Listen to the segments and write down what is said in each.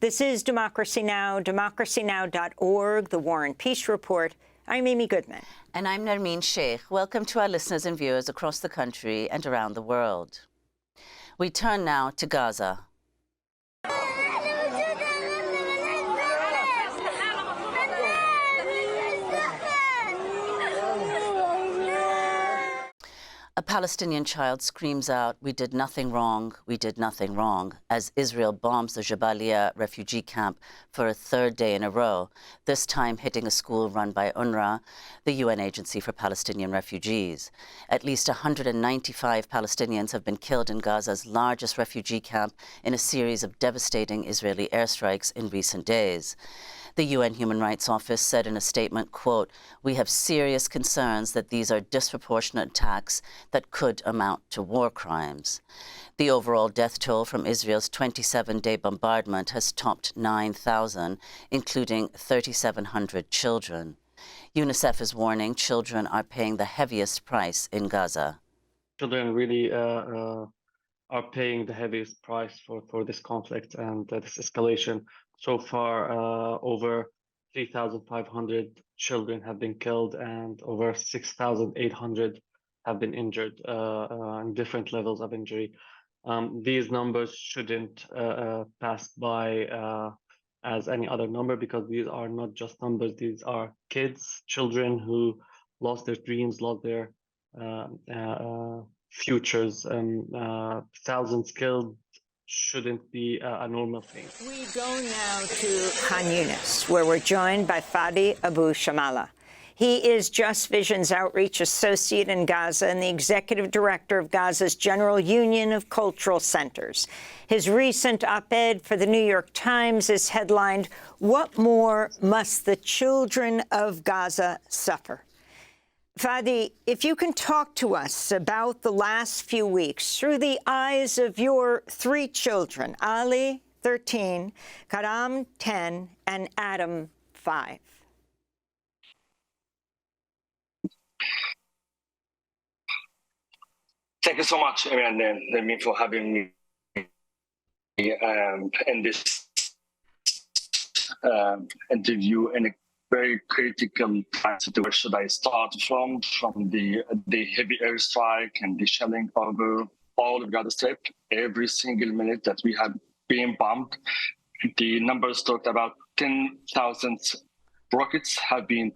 This is Democracy Now!, democracynow.org, the War and Peace Report. I'm Amy Goodman. And I'm Nermeen Sheikh. Welcome to our listeners and viewers across the country and around the world. We turn now to Gaza. A Palestinian child screams out, "We did nothing wrong, we did nothing wrong," as Israel bombs the Jabalia refugee camp for a third day in a row, this time hitting a school run by UNRWA, the UN Agency for Palestinian Refugees. At least 195 Palestinians have been killed in Gaza's largest refugee camp in a series of devastating Israeli airstrikes in recent days. The UN Human Rights Office said in a statement, quote, "We have serious concerns that these are disproportionate attacks that could amount to war crimes." The overall death toll from Israel's 27-day bombardment has topped 9,000, including 3,700 children. UNICEF is warning children are paying the heaviest price in Gaza. Children really are paying the heaviest price for this conflict and this escalation. So far, over 3,500 children have been killed and over 6,800 have been injured in different levels of injury. These numbers shouldn't pass by as any other number, because these are not just numbers. These are kids, children who lost their dreams, lost their futures, and thousands killed shouldn't be a normal thing. We go now to Khan Yunis, where we're joined by Fadi Abu Shammalah. He is Just Vision's outreach associate in Gaza and the executive director of Gaza's General Union of Cultural Centers. His recent op-ed for the New York Times is headlined, "What More Must the Children of Gaza Suffer?" Fadi, if you can talk to us about the last few weeks through the eyes of your three children, Ali, 13, Karam, 10, and Adam, 5. Thank you so much, Nermeen, for having me in this interview in a very critical time. Where should I start from? From the heavy airstrike and the shelling over all of Gaza Strip. Every single minute that we have been bombed, the numbers talked about 10,000 rockets have been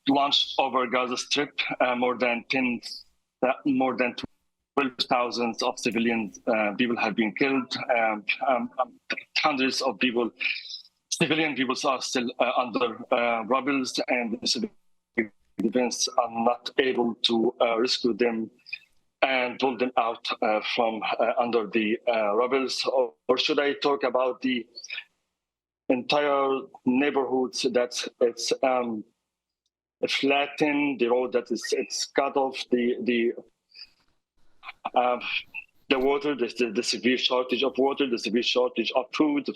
launched over Gaza Strip. More than 12,000 of civilians people have been killed. Hundreds of people. Civilian people are still under rubble, and the civil defense are not able to rescue them and pull them out from under the rubble. Or should I talk about the entire neighborhoods that it's flattened, the road that it's cut off, the water, the severe shortage of water, the severe shortage of food,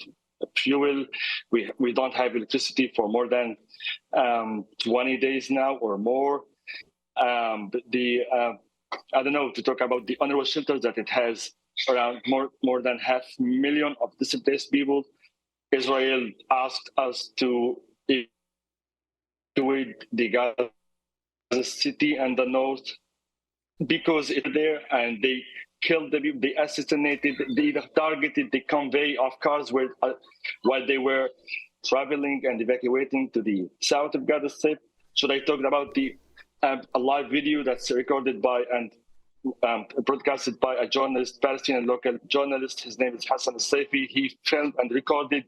fuel. We don't have electricity for more than 20 days now or more. I don't know, to talk about the UNRWA shelters, that it has around more than 500,000 of displaced people. Israel asked us to evacuate the Gaza city and the north because it's there, and they killed the people, they assassinated, they even targeted the convoy of cars while they were traveling and evacuating to the south of Gaza Strip. Should I talk about a live video that's recorded by and broadcasted by a journalist, Palestinian local journalist? His name is Hassan al-Saifi. He filmed and recorded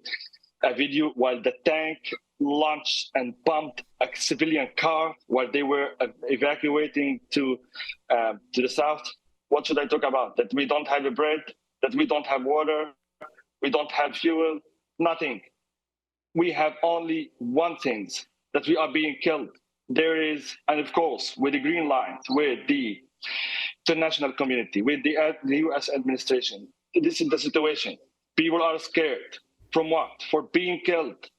a video while the tank launched and bombed a civilian car while they were evacuating to the south. What should I talk about? That we don't have bread, that we don't have water, we don't have fuel, nothing. We have only one thing, that we are being killed. There is, and of course, with the green lines, with the international community, with the US administration, this is the situation. People are scared. From what? For being killed.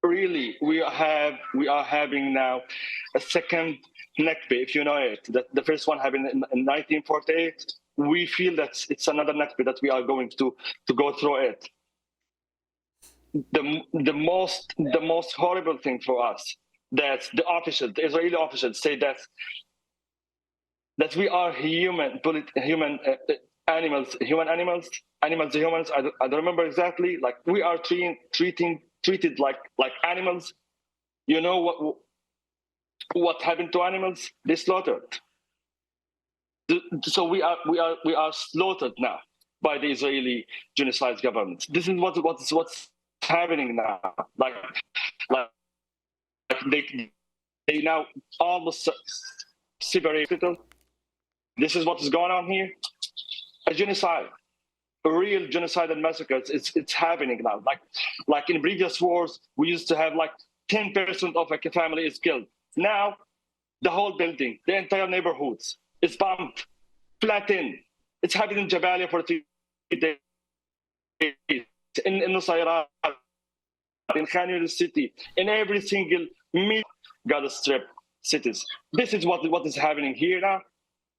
Really, we are having now a second Nakba, if you know it. The first one happened in 1948. We feel that it's another Nakba that we are going to go through it. the most horrible thing for us, that the Israeli officials say that we are human animals, to humans. I don't remember exactly. Like we are treated like animals. You know what happened to animals? They slaughtered. So we are slaughtered now by the Israeli genocide government. This is what's happening now. Like they now almost separate people. This is what is going on here. A genocide, a real genocide and massacres. It's happening now. Like in previous wars, we used to have like 10% of a family is killed. Now, the whole building, the entire neighborhoods is bombed, flattened. It's happening in Jabalia for 3 days. In Nusayrat, in Khan Yunis city, in every single Gaza Strip cities. This is what is happening here now.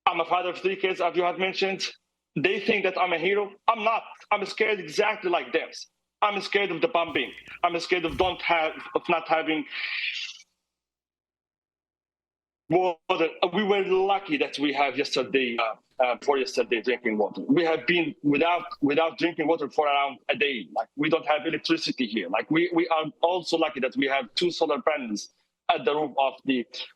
I'm a father of 3 kids, as you have mentioned. They think that I'm a hero. I'm not. I'm scared exactly like them. I'm scared of the bombing. I'm scared of not having water. We were lucky that we have yesterday, drinking water. We have been without drinking water for around a day. Like we don't have electricity here. Like we are also lucky that we have 2 solar panels at the roof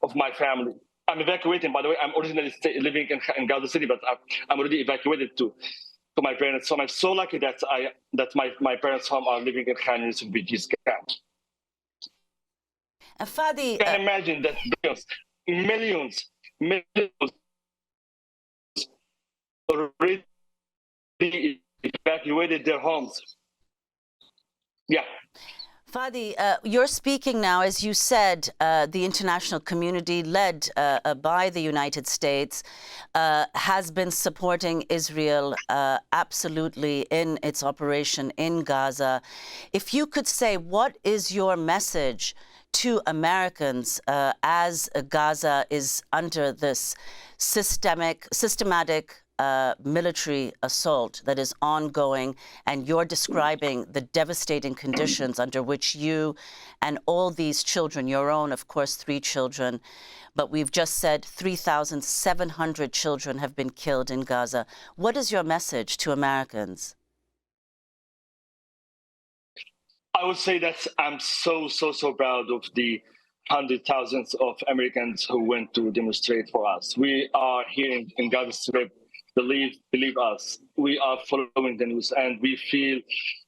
of my family. I'm evacuating, by the way. I'm originally living in Gaza City, but I'm already evacuated to my parents' home. I'm so lucky that my parents' home are living in Khan Yunis refugees camp. Fadi, You can imagine that millions already evacuated their homes. Yeah. Fadi, you're speaking now, as you said, the international community led by the United States has been supporting Israel absolutely in its operation in Gaza. If you could say, what is your message to Americans as Gaza is under this systematic military assault that is ongoing, and you're describing the devastating conditions under which you and all these children, your own, of course, 3 children, but we've just said 3,700 children have been killed in Gaza. What is your message to Americans? I would say that I'm so proud of the 100,000s of Americans who went to demonstrate for us. We are here in Gaza Strip. Believe us, we are following the news, and we feel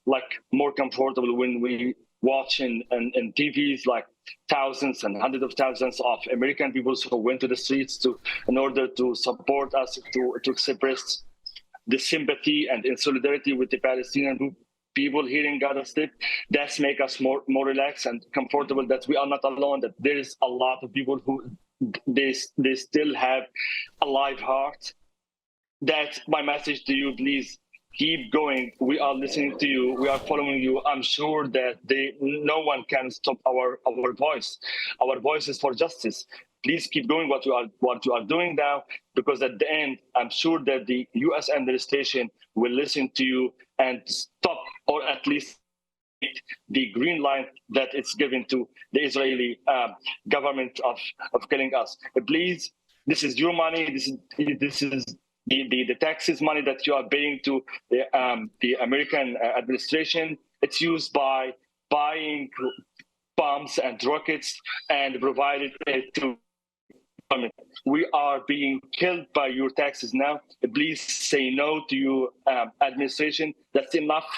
like more comfortable when we watch in TVs like thousands and hundreds of thousands of American people who went to the streets in order to support us, to express the sympathy and in solidarity with the Palestinian people here in Gaza Strip. That's make us more relaxed and comfortable that we are not alone, that there is a lot of people who they still have a live heart. That's my message to you. Please keep going. We are listening to you. We are following you. I'm sure that no one can stop our voice. Our voice is for justice. Please keep going what you are doing now, because at the end, I'm sure that the U.S. administration will listen to you and stop, or at least the green light that it's given to the Israeli government of killing us. Please, this is your money. This is the taxes money that you are paying to the American administration. It's used by buying bombs and rockets and provided it to government. We are being killed by your taxes now. Please say no to your administration. That's enough.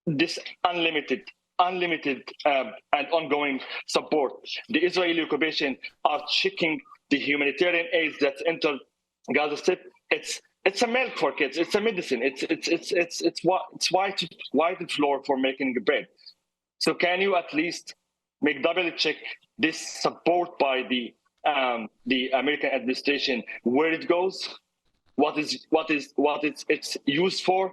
This unlimited and ongoing support. The Israeli occupation are checking the humanitarian aid that's entered Gaza Strip. It's a milk for kids. It's a medicine. It's white flour for making bread. So can you at least make double check this support by the American administration, where it goes, what it's used for?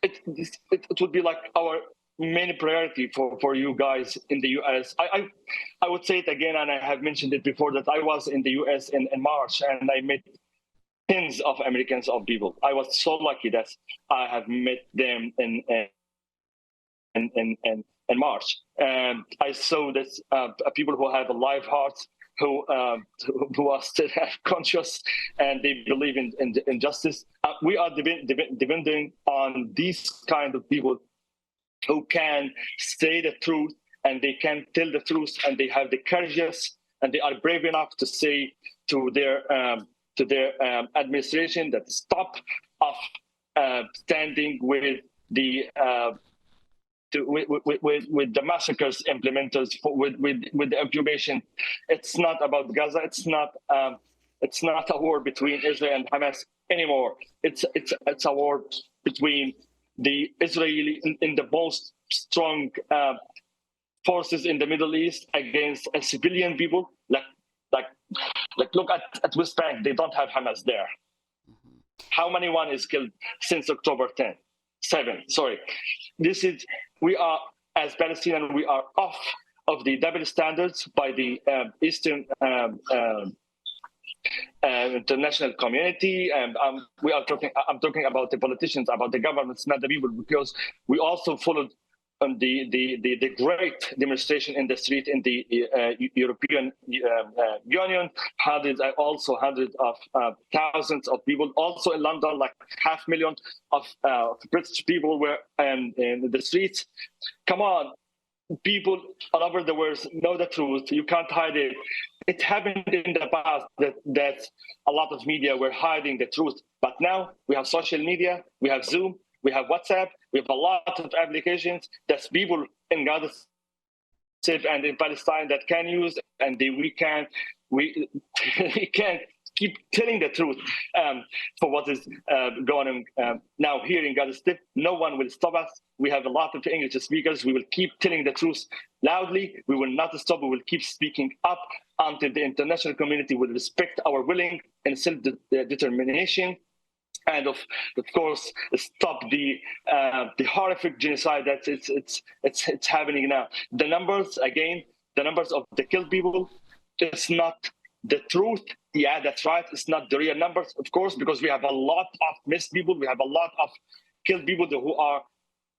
It would be like our main priority for you guys in the US. I would say it again, and I have mentioned it before, that I was in the US in March, and I met tens of Americans of people. I was so lucky that I have met them in March, and I saw that people who have a live heart, who are still conscious, and they believe in justice. We are depending on these kind of people who can say the truth, and they can tell the truth, and they have the courage, and they are brave enough to say to their administration that stop of standing with the with the massacres implementers, with the occupation. It's not about Gaza. It's not a war between Israel and Hamas anymore. It's a war between the Israeli in the most strong forces in the Middle East against a civilian people. Like look at West Bank. They don't have Hamas there. How many one is killed since October 10th? 7. Sorry. We are, as Palestinians, we are off of the double standards by the Eastern international community, and I'm talking about the politicians, about the governments, not the people, because we also followed the great demonstration in the street in the European Union. Hundreds of thousands of people. Also in London, like 500,000 of British people were in the streets. Come on, people all over the world know the truth. You can't hide it. It happened in the past that a lot of media were hiding the truth. But now we have social media, we have Zoom, we have WhatsApp, we have a lot of applications that people in Gaza and in Palestine that can use, and we can't keep telling the truth for what is going on now here in Gaza Strip. No one will stop us. We have a lot of English speakers. We will keep telling the truth loudly. We will not stop. We will keep speaking up until the international community will respect our willing and self-determination. And of course, stop the horrific genocide that it's happening now. The numbers of the killed people, it's not the truth. Yeah, that's right. It's not the real numbers, of course, because we have a lot of missed people. We have a lot of killed people who are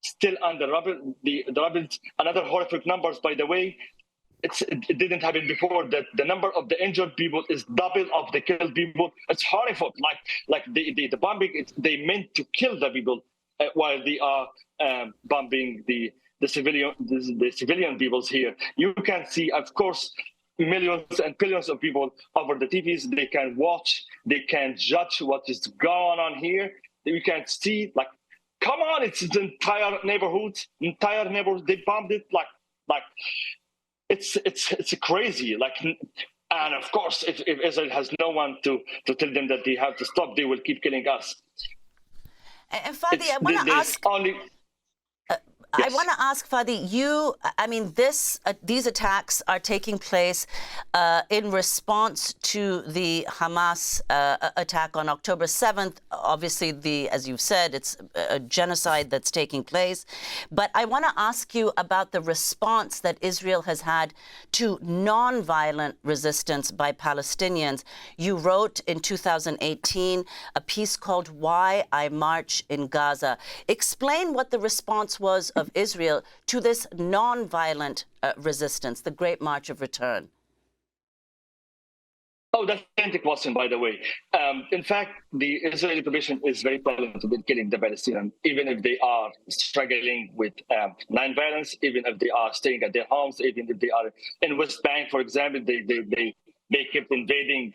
still under rubble. The rubble. Another horrific numbers, by the way. It didn't happen before, that the number of the injured people is double of the killed people. It's horrible. Like the bombing, they meant to kill the people while they are bombing the civilian peoples here. You can see, of course, millions and billions of people over the TVs. They can watch, they can judge what is going on here. You can see, like, come on, it's the entire neighborhood. They bombed it like. It's crazy. Like, and of course, if Israel has no one to tell them that they have to stop, they will keep killing us. And Fadi, I want to ask. I want to ask, Fadi, I mean, these attacks are taking place in response to the Hamas attack on October 7th. Obviously, as you've said, it's a genocide that's taking place. But I want to ask you about the response that Israel has had to nonviolent resistance by Palestinians. You wrote in 2018 a piece called "Why I March in Gaza." Explain what the response was of Israel to this non-violent resistance, the Great March of Return. Oh, that's a fantastic question, by the way. In fact, the Israeli population is very talented in killing the Palestinians, even if they are struggling with non-violence, even if they are staying at their homes, even if they are in West Bank, for example. They kept invading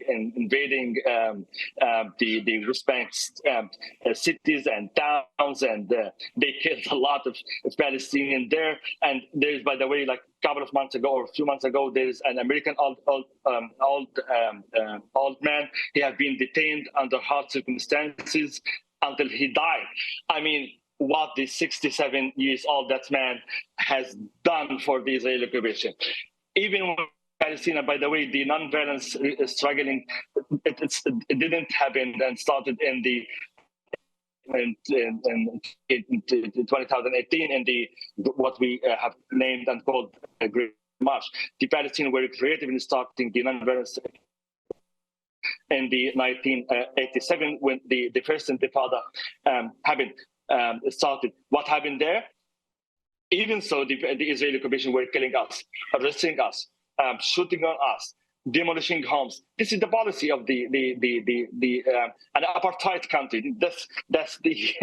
the West Bank cities and towns, and they killed a lot of Palestinians there. And there's, by the way, like a couple of months ago or a few months ago, there's an American old man. He had been detained under hard circumstances until he died. I mean, what the 67 years old that man has done for the Israeli occupation. Even when Palestine, by the way, the non-violence struggling, it didn't happen and started in 2018 in the what we have named and called a Great March. The Palestinians were creative in starting the non-violence in the 1987 when the first Intifada happened, started. What happened there? Even so, the Israeli occupation were killing us, arresting us, shooting on us, demolishing homes. This is the policy of an apartheid country. That's the.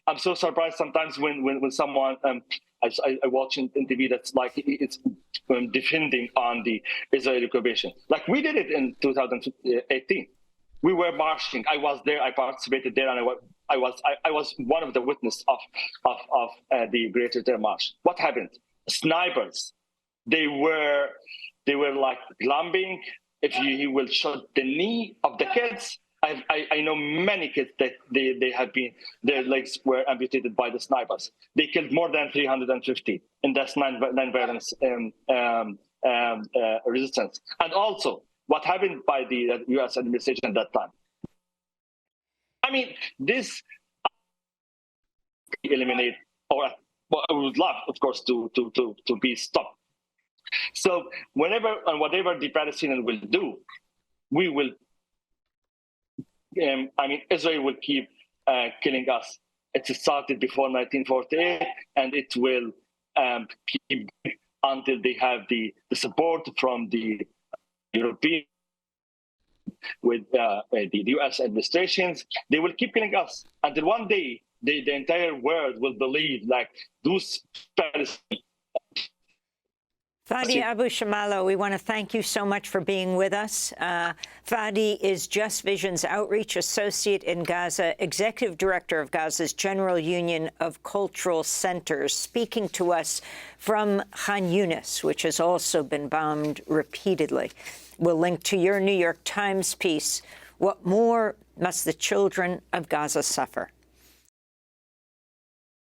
I'm so surprised sometimes when someone I watch in TV that's like it's defending on the Israeli occupation. Like we did it in 2018. We were marching. I was there. I participated there, and I was one of the witnesses of the Great Return March. What happened? Snipers. They were like lambing. If he will shoot the knee of the kids. I know many kids that their legs were amputated by the snipers. They killed more than 350 in that non-violence resistance. And also, what happened by the U.S. administration at that time? I mean, this eliminate, or I would love, of course, to be stopped. So whenever and whatever the Palestinians will do, we will. Israel will keep killing us. It started before 1948, and it will keep until they have the support from the European, with the U.S. administrations. They will keep killing us until one day the entire world will believe like those Palestinians. Fadi Abu Shammalah, we want to thank you so much for being with us. Fadi is Just Vision's Outreach Associate in Gaza, Executive Director of Gaza's General Union of Cultural Centers, speaking to us from Khan Yunis, which has also been bombed repeatedly. We'll link to your New York Times piece, What More Must the Children of Gaza Suffer?